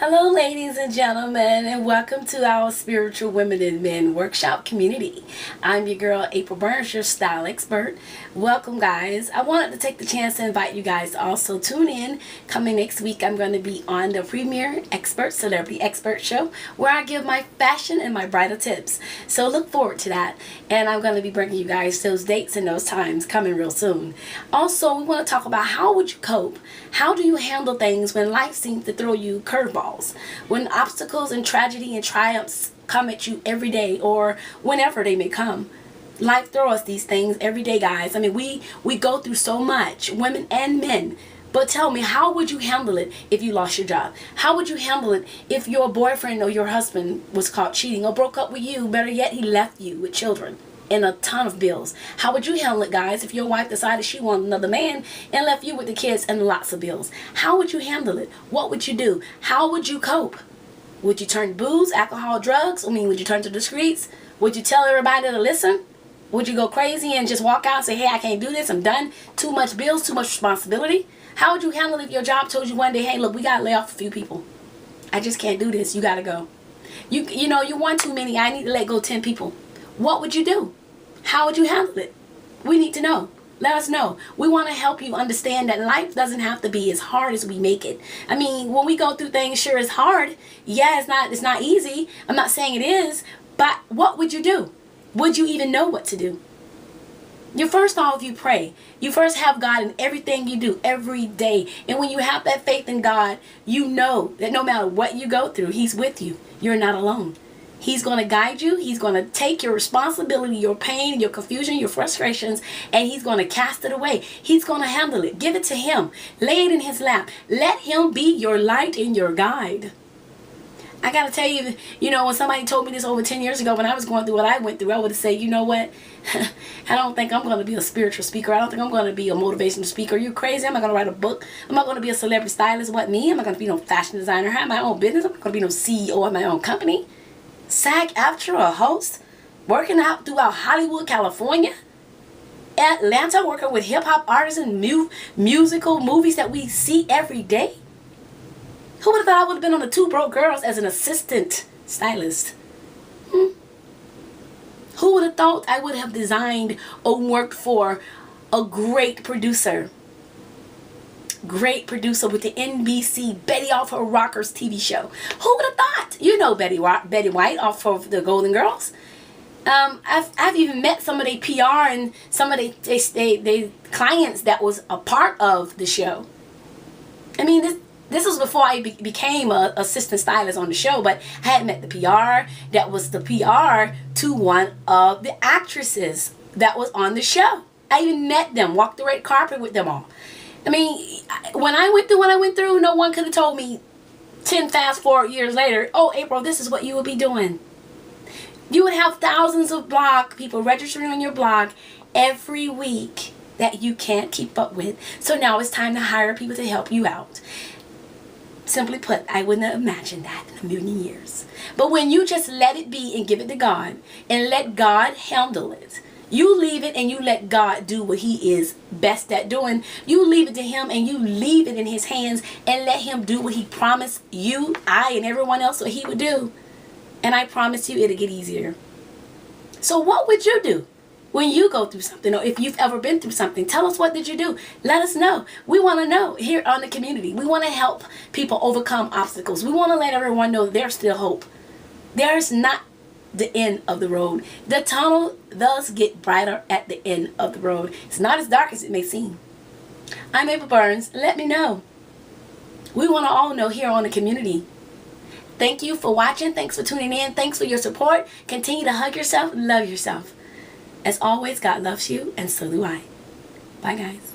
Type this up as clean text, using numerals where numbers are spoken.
Hello, ladies and gentlemen, and welcome to our Spiritual Women and Men Workshop community. I'm your girl, April Burns, your style expert. Welcome, guys. I wanted to take the chance to invite you guys to also tune in. Coming next week, I'm going to be on the Premier Expert Celebrity Expert Show, where I give my fashion and my bridal tips. So look forward to that. And I'm going to be bringing you guys those dates and those times coming real soon. Also, we want to talk about how would you cope? How do you handle things when life seems to throw you curveballs? When obstacles and tragedy and triumphs come at you every day or whenever they may come. Life throws us these things every day, guys. I mean, we go through so much, women and men. But tell me, how would you handle it if you lost your job? How would you handle it if your boyfriend or your husband was caught cheating or broke up with you? Better yet, he left you with children and a ton of bills. How would you handle it, guys, if your wife decided she wanted another man and left you with the kids and lots of bills? How would you handle it? What would you do? How would you cope? Would you turn to booze, alcohol, drugs? Would you turn to the streets? Would you tell everybody to listen? Would you go crazy and just walk out and say, hey, I can't do this, I'm done? Too much bills, too much responsibility? How would you handle it if your job told you one day, hey, look, we got to lay off a few people. I just can't do this. You got to go. You know, you want too many. I need to let go 10 people. What would you do? How would you handle it? We need to know. Let us know. We want to help you understand that life doesn't have to be as hard as we make it. I mean, when we go through things, sure, it's hard. Yeah, it's not easy. I'm not saying it is. But what would you do? Would you even know what to do? First off, you pray. You first have God in everything you do every day. And when you have that faith in God, you know that no matter what you go through, He's with you. You're not alone. He's going to guide you. He's going to take your responsibility, your pain, your confusion, your frustrations, and He's going to cast it away. He's going to handle it. Give it to Him. Lay it in His lap. Let Him be your light and your guide. I got to tell you, when somebody told me this over 10 years ago when I was going through what I went through, I would have said, you know what? I don't think I'm going to be a spiritual speaker. I don't think I'm going to be a motivational speaker. Are you crazy? I'm not going to write a book. I'm not going to be a celebrity stylist. What, me? I'm not going to be no fashion designer. I have my own business. I'm not going to be no CEO of my own company. SAG-AFTRA, a host, working out throughout Hollywood, California, Atlanta, working with hip-hop artists and musical movies that we see every day. Who would have thought I would have been on the Two Broke Girls as an assistant stylist? Who would have thought I would have designed or worked for a great producer? Great producer with the NBC Betty Off Her Rockers TV show. Who would have thought? You know Betty White off of the Golden Girls. I've even met some of their PR and some of they clients that was a part of the show. I mean, this was before I became a assistant stylist on the show, but I had met the PR that was the PR to one of the actresses that was on the show. I even met them, walked the red carpet with them all. I mean, when I went through what I went through, no one could have told me 10 fast forward years later, oh, April, this is what you would be doing. You would have thousands of blog people registering on your blog every week that you can't keep up with. So now it's time to hire people to help you out. Simply put, I wouldn't have imagined that in a million years. But when you just let it be and give it to God and let God handle it, you leave it and you let God do what He is best at doing. You leave it to Him and you leave it in His hands and let Him do what He promised you, I, and everyone else what He would do. And I promise you it'll get easier. So what would you do when you go through something, or if you've ever been through something? Tell us, what did you do? Let us know. We want to know here on the community. We want to help people overcome obstacles. We want to let everyone know there's still hope. There's not the end of the road. The tunnel does get brighter at the end of the road. It's not as dark as it may seem. I'm April Burns. Let me know. We want to all know here on the community. Thank you for watching. Thanks for tuning in. Thanks for your support. Continue to hug yourself. Love yourself. As always, God loves you, and so do I. Bye, guys.